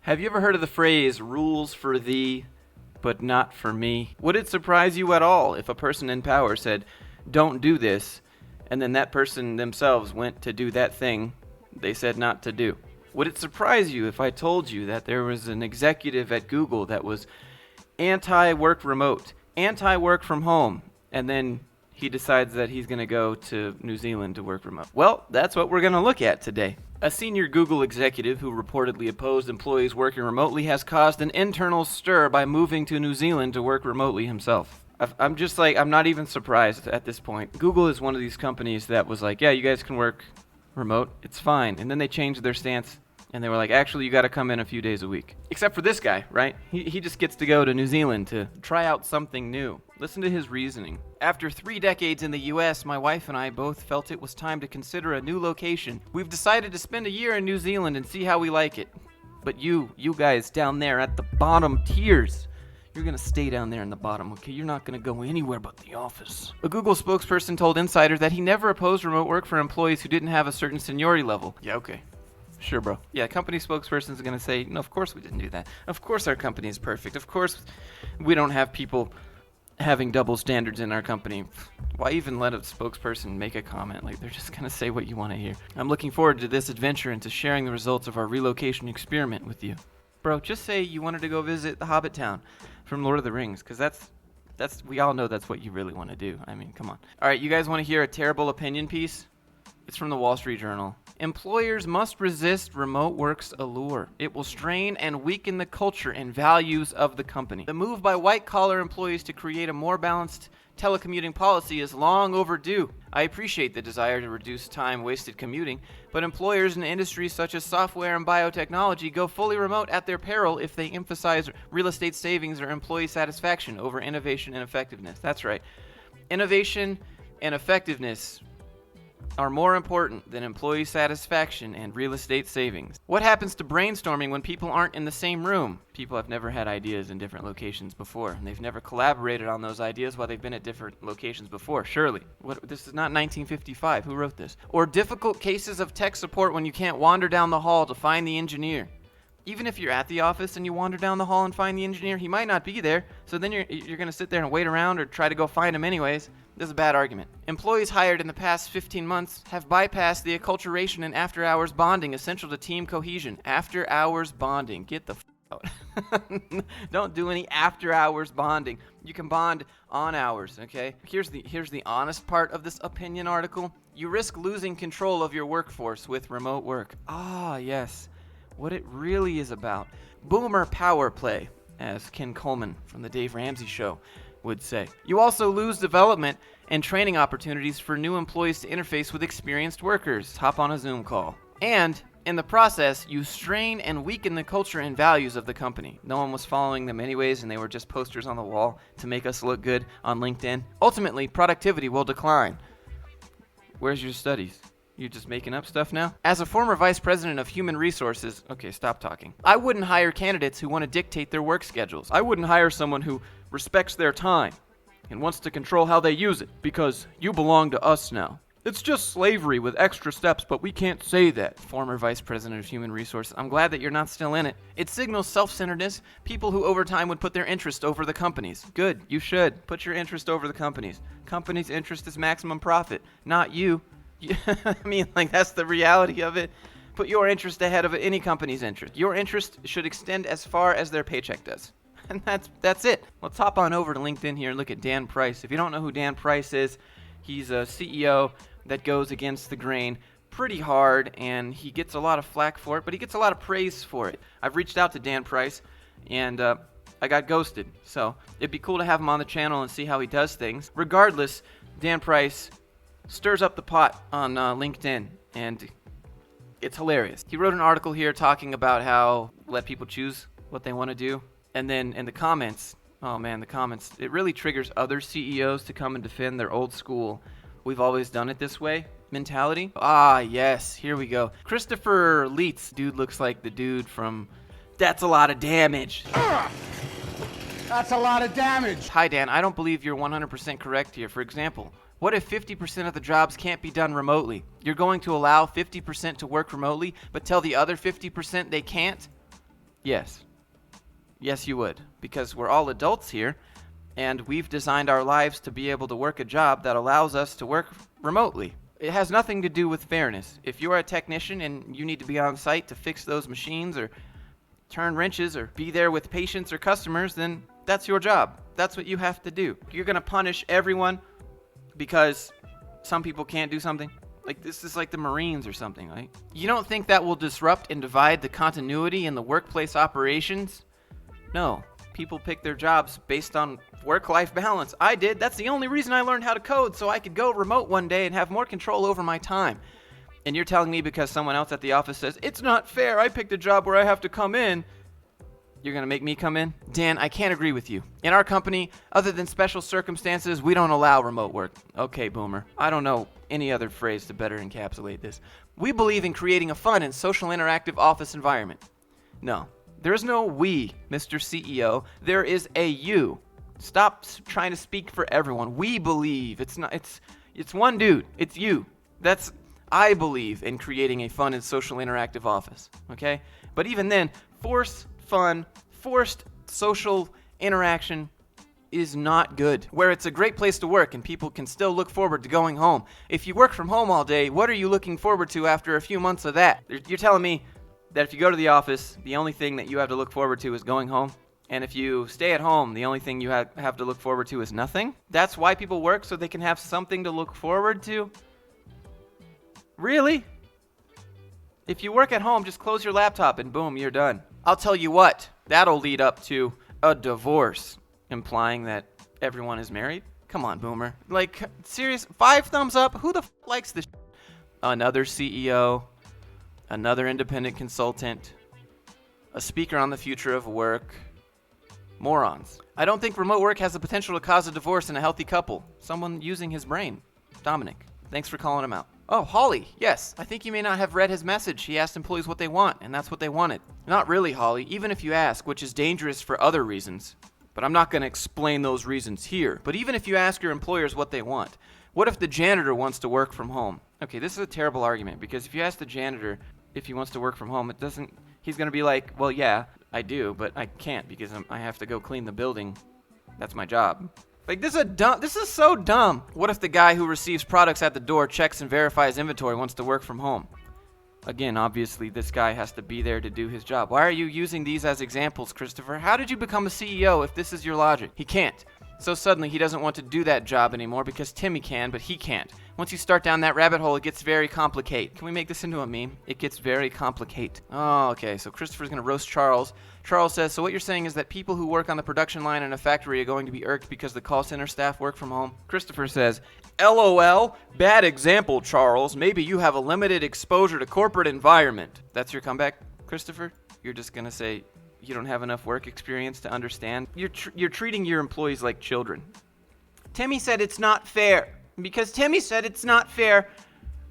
Have you ever heard of the phrase, rules for thee, but not for me? Would it surprise you at all if a person in power said, don't do this, and then that person themselves went to do that thing they said not to do? Would it surprise you if I told you that there was an executive at Google that was anti-work remote, anti-work from home, and then he decides that he's going to go to New Zealand to work remote? Well, that's what we're going to look at today. A senior Google executive who reportedly opposed employees working remotely has caused an internal stir by moving to New Zealand to work remotely himself. I'm not even surprised at this point. Google is one of these companies that was like, yeah, you guys can work remote, it's fine. And then they changed their stance and they were like, actually, you got to come in a few days a week. Except for this guy, right? He just gets to go to New Zealand to try out something new. Listen to his reasoning. After 3 decades in the US, my wife and I both felt it was time to consider a new location. We've decided to spend a year in New Zealand and see how we like it. But you guys down there at the bottom tiers, you're going to stay down there in the bottom, okay? You're not going to go anywhere but the office. A Google spokesperson told Insider that he never opposed remote work for employees who didn't have a certain seniority level. Yeah, okay. Sure, bro. Yeah, company spokesperson is going to say, no, of course we didn't do that. Of course our company is perfect. Of course we don't have people having double standards in our company. Why even let a spokesperson make a comment? Like, they're just going to say what you want to hear. I'm looking forward to this adventure and to sharing the results of our relocation experiment with you. Bro, just say you wanted to go visit the Hobbit town from Lord of the Rings, because that's we all know that's what you really want to do. I mean, come on. All right, you guys want to hear a terrible opinion piece? It's from the Wall Street Journal. Employers must resist remote work's allure. It will strain and weaken the culture and values of the company. The move by white-collar employees to create a more balanced telecommuting policy is long overdue. I appreciate the desire to reduce time wasted commuting, but employers in industries such as software and biotechnology go fully remote at their peril if they emphasize real estate savings or employee satisfaction over innovation and effectiveness. That's right. Innovation and effectiveness are more important than employee satisfaction and real estate savings. What happens to brainstorming when people aren't in the same room? People have never had ideas in different locations before, and they've never collaborated on those ideas while they've been at different locations before. Surely. This is not 1955. Who wrote this? Or difficult cases of tech support when you can't wander down the hall to find the engineer. Even if you're at the office and you wander down the hall and find the engineer, he might not be there, so then you're going to sit there and wait around or try to go find him anyways. This is a bad argument. Employees hired in the past 15 months have bypassed the acculturation and after-hours bonding essential to team cohesion. After-hours bonding. Get the out. Don't do any after-hours bonding. You can bond on hours, okay? Here's the honest part of this opinion article. You risk losing control of your workforce with remote work. Ah, yes. What it really is about. Boomer power play, as Ken Coleman from the Dave Ramsey Show would say. You also lose development and training opportunities for new employees to interface with experienced workers. Hop on a Zoom call. And in the process, you strain and weaken the culture and values of the company. No one was following them anyways, and they were just posters on the wall to make us look good on LinkedIn. Ultimately, productivity will decline. Where's your studies? You just making up stuff now? As a former vice president of human resources, okay, stop talking. I wouldn't hire candidates who want to dictate their work schedules. I wouldn't hire someone who respects their time and wants to control how they use it, because you belong to us now. It's just slavery with extra steps, but we can't say that. Former vice president of human resources. I'm glad that you're not still in it. It signals self-centeredness, people who over time would put their interest over the company's. Good, you should. Put your interest over the company's. Company's interest is maximum profit, not you. I mean, like, that's the reality of it. Put your interest ahead of any company's interest. Your interest should extend as far as their paycheck does. And that's it. Let's hop on over to LinkedIn here and look at Dan Price. If you don't know who Dan Price is, he's a CEO that goes against the grain pretty hard, and he gets a lot of flack for it, but he gets a lot of praise for it. I've reached out to Dan Price, and I got ghosted. So it'd be cool to have him on the channel and see how he does things. Regardless, Dan Price stirs up the pot on LinkedIn, and it's hilarious. He wrote an article here talking about how let people choose what they want to do. And then in the comments, oh man, the comments, it really triggers other CEOs to come and defend their old school, we've always done it this way mentality. Ah, yes, here we go. Christopher Leitz, dude looks like the dude from That's a Lot of Damage. That's a lot of damage. Hi, Dan, I don't believe you're 100% correct here. For example, what if 50% of the jobs can't be done remotely? You're going to allow 50% to work remotely, but tell the other 50% they can't? Yes. Yes, you would. Because we're all adults here, and we've designed our lives to be able to work a job that allows us to work remotely. It has nothing to do with fairness. If you're a technician and you need to be on site to fix those machines or turn wrenches or be there with patients or customers, then that's your job. That's what you have to do. You're going to punish everyone because some people can't do something. Like, this is like the Marines or something, right? You don't think that will disrupt and divide the continuity in the workplace operations? No. People pick their jobs based on work-life balance. I did. That's the only reason I learned how to code, so I could go remote one day and have more control over my time. And you're telling me because someone else at the office says, it's not fair, I picked a job where I have to come in, you're going to make me come in? Dan, I can't agree with you. In our company, other than special circumstances, we don't allow remote work. Okay, boomer. I don't know any other phrase to better encapsulate this. We believe in creating a fun and social interactive office environment. No. There is no we, Mr. CEO. There is a you. Stop trying to speak for everyone. We believe. It's one dude. It's you. I believe in creating a fun and social interactive office. Okay? But even then, forced social interaction is not good. Where it's a great place to work and people can still look forward to going home. If you work from home all day, what are you looking forward to after a few months of that? You're telling me that if you go to the office, the only thing that you have to look forward to is going home? And if you stay at home, the only thing you have to look forward to is nothing? That's why people work, so they can have something to look forward to? Really? If you work at home, just close your laptop and boom, you're done. I'll tell you what, that'll lead up to a divorce, implying that everyone is married? Come on, boomer. Like, serious? 5 thumbs up? Who the likes this? Another CEO, another independent consultant, a speaker on the future of work. Morons. I don't think remote work has the potential to cause a divorce in a healthy couple. Someone using his brain. Dominic, thanks for calling him out. Oh, Holly, yes. I think you may not have read his message. He asked employees what they want, and that's what they wanted. Not really, Holly, even if you ask, which is dangerous for other reasons. But I'm not going to explain those reasons here. But even if you ask your employers what they want, what if the janitor wants to work from home? Okay, this is a terrible argument, because if you ask the janitor if he wants to work from home, he's going to be like, well, yeah, I do, but I can't because I have to go clean the building. That's my job. Like, this is so dumb. What if the guy who receives products at the door, checks and verifies inventory, wants to work from home? Again, obviously, this guy has to be there to do his job. Why are you using these as examples, Christopher? How did you become a CEO if this is your logic? He can't. So suddenly he doesn't want to do that job anymore because Timmy can, but he can't. Once you start down that rabbit hole, it gets very complicated. Can we make this into a meme? It gets very complicated. Oh, okay, so Christopher's going to roast Charles. Charles says, so what you're saying is that people who work on the production line in a factory are going to be irked because the call center staff work from home? Christopher says, LOL, bad example, Charles. Maybe you have a limited exposure to corporate environment. That's your comeback, Christopher? You're just going to say you don't have enough work experience to understand? You're treating your employees like children. Timmy said it's not fair. Because Timmy said it's not fair,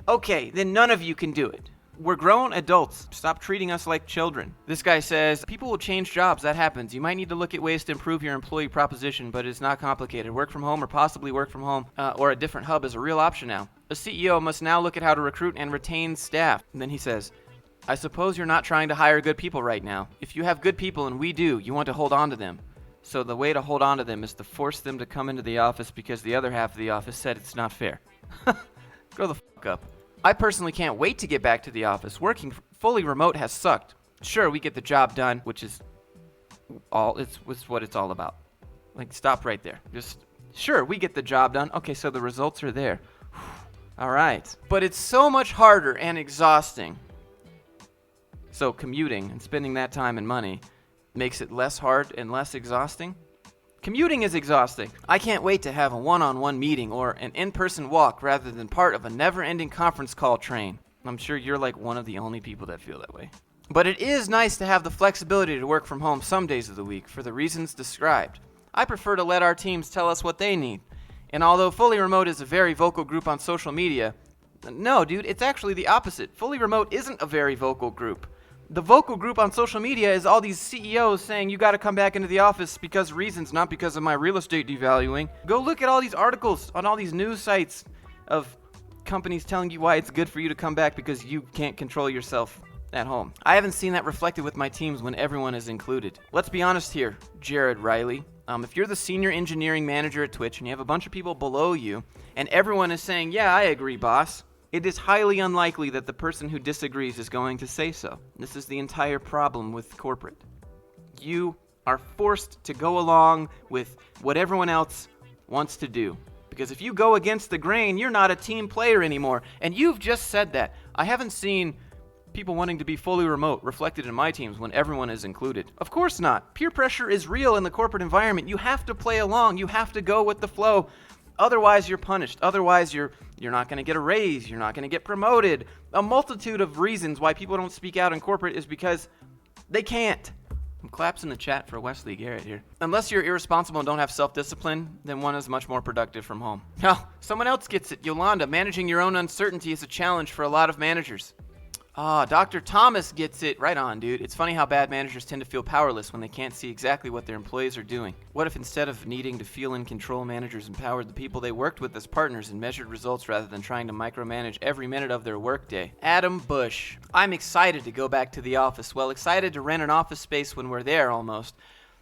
okay, then none of you can do it. We're grown adults. Stop treating us like children. This guy says, people will change jobs. That happens. You might need to look at ways to improve your employee proposition, but it's not complicated. Work from home or possibly work from home or a different hub is a real option now. A CEO must now look at how to recruit and retain staff. And then he says, I suppose you're not trying to hire good people right now. If you have good people, and we do, you want to hold on to them. So the way to hold on to them is to force them to come into the office because the other half of the office said it's not fair. Grow the fuck up. I personally can't wait to get back to the office. Working fully remote has sucked. Sure, we get the job done, which is it's what it's all about. Like, stop right there. Sure, we get the job done. Okay, so the results are there. All right. But it's so much harder and exhausting. So commuting and spending that time and money makes it less hard and less exhausting? Commuting is exhausting. I can't wait to have a one-on-one meeting or an in-person walk rather than part of a never-ending conference call train. I'm sure you're like one of the only people that feel that way. But it is nice to have the flexibility to work from home some days of the week for the reasons described. I prefer to let our teams tell us what they need. And although Fully Remote is a very vocal group on social media, no, dude, it's actually the opposite. Fully Remote isn't a very vocal group. The vocal group on social media is all these CEOs saying you got to come back into the office because reasons, not because of my real estate devaluing. Go look at all these articles on all these news sites of companies telling you why it's good for you to come back because you can't control yourself. at home. I haven't seen that reflected with my teams when everyone is included. Let's be honest here, Jared Riley. If you're the senior engineering manager at Twitch and you have a bunch of people below you and everyone is saying, yeah, I agree, boss, it is highly unlikely that the person who disagrees is going to say so. This is the entire problem with corporate. You are forced to go along with what everyone else wants to do. Because if you go against the grain, you're not a team player anymore. And you've just said that. I haven't seen people wanting to be fully remote reflected in my teams when everyone is included. Of course not. Peer pressure is real in the corporate environment. You have to play along. You have to go with the flow. Otherwise, you're punished. Otherwise, you're not going to get a raise. You're not going to get promoted. A multitude of reasons why people don't speak out in corporate is because they can't. Claps in the chat for Wesley Garrett here. Unless you're irresponsible and don't have self-discipline, then one is much more productive from home. Now, someone else gets it. Yolanda, managing your own uncertainty is a challenge for a lot of managers. Dr. Thomas gets it. Right on, dude. It's funny how bad managers tend to feel powerless when they can't see exactly what their employees are doing. What if instead of needing to feel in control, managers empowered the people they worked with as partners and measured results rather than trying to micromanage every minute of their workday? Adam Bush. I'm excited to go back to the office. Well, excited to rent an office space when we're there almost.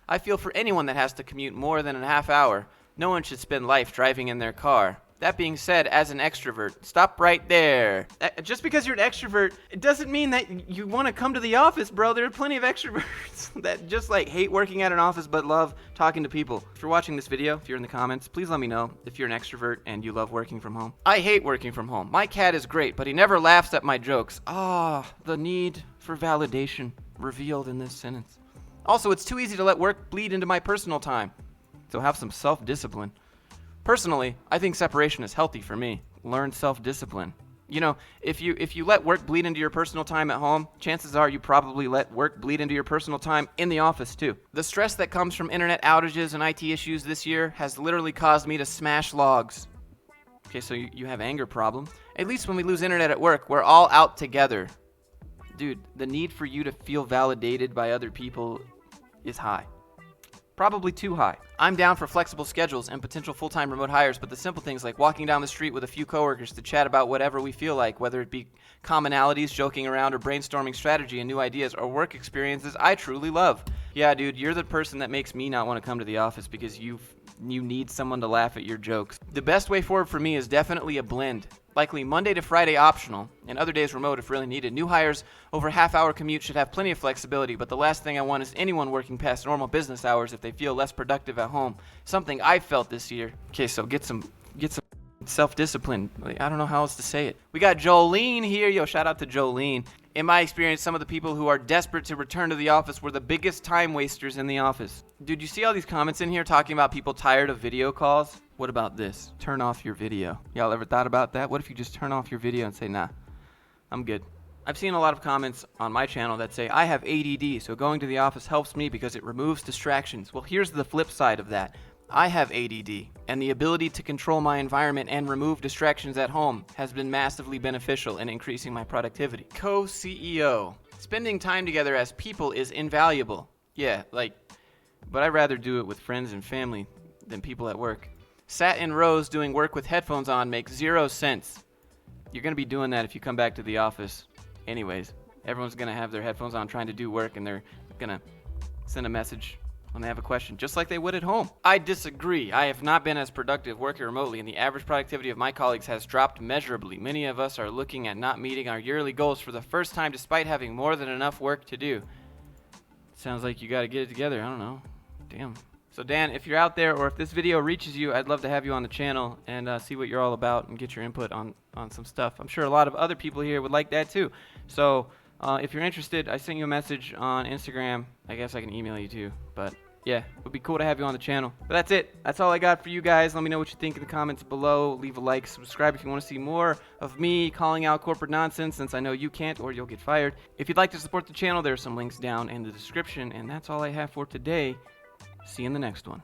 I feel for anyone that has to commute more than a half hour. No one should spend life driving in their car. That being said, as an extrovert, stop right there. Just because you're an extrovert, it doesn't mean that you want to come to the office, bro. There are plenty of extroverts that just hate working at an office but love talking to people. If you're watching this video, if you're in the comments, please let me know if you're an extrovert and you love working from home. I hate working from home. My cat is great, but he never laughs at my jokes. The need for validation revealed in this sentence. Also, it's too easy to let work bleed into my personal time. So have some self-discipline. Personally, I think separation is healthy for me. Learn self-discipline. You know, if you let work bleed into your personal time at home, chances are you probably let work bleed into your personal time in the office too. The stress that comes from internet outages and IT issues this year has literally caused me to smash logs. Okay, so you have anger problem. At least when we lose internet at work, we're all out together. Dude, the need for you to feel validated by other people is high. Probably too high. I'm down for flexible schedules and potential full-time remote hires, but the simple things like walking down the street with a few coworkers to chat about whatever we feel like, whether it be commonalities, joking around, or brainstorming strategy and new ideas, or work experiences I truly love. Yeah, dude, you're the person that makes me not want to come to the office because you need someone to laugh at your jokes. The best way forward for me is definitely a blend. Likely Monday to Friday optional, and other days remote if really needed. New hires over half-hour commute should have plenty of flexibility, but the last thing I want is anyone working past normal business hours if they feel less productive at home. Something I felt this year. Okay, so get some self-discipline. I don't know how else to say it. We got Jolene here. Yo, shout out to Jolene. In my experience, some of the people who are desperate to return to the office were the biggest time wasters in the office. Dude, you see all these comments in here talking about people tired of video calls? What about this? Turn off your video. Y'all ever thought about that? What if you just turn off your video and say, nah, I'm good? I've seen a lot of comments on my channel that say, I have ADD, so going to the office helps me because it removes distractions. Well, here's the flip side of that. I have ADD, and the ability to control my environment and remove distractions at home has been massively beneficial in increasing my productivity. Co-CEO. Spending time together as people is invaluable. Yeah, but I'd rather do it with friends and family than people at work. Sat in rows doing work with headphones on makes 0 sense. You're going to be doing that if you come back to the office anyways. Everyone's going to have their headphones on trying to do work, and they're going to send a message when they have a question, just like they would at home. I disagree. I have not been as productive working remotely, and the average productivity of my colleagues has dropped measurably. Many of us are looking at not meeting our yearly goals for the first time despite having more than enough work to do. Sounds like you got to get it together. I don't know. Damn. So Dan, if you're out there or if this video reaches you, I'd love to have you on the channel and see what you're all about and get your input on some stuff. I'm sure a lot of other people here would like that too. So if you're interested, I sent you a message on Instagram. I guess I can email you too. But yeah, it would be cool to have you on the channel. But that's it. That's all I got for you guys. Let me know what you think in the comments below. Leave a like, subscribe if you want to see more of me calling out corporate nonsense, since I know you can't or you'll get fired. If you'd like to support the channel, there are some links down in the description. And that's all I have for today. See you in the next one.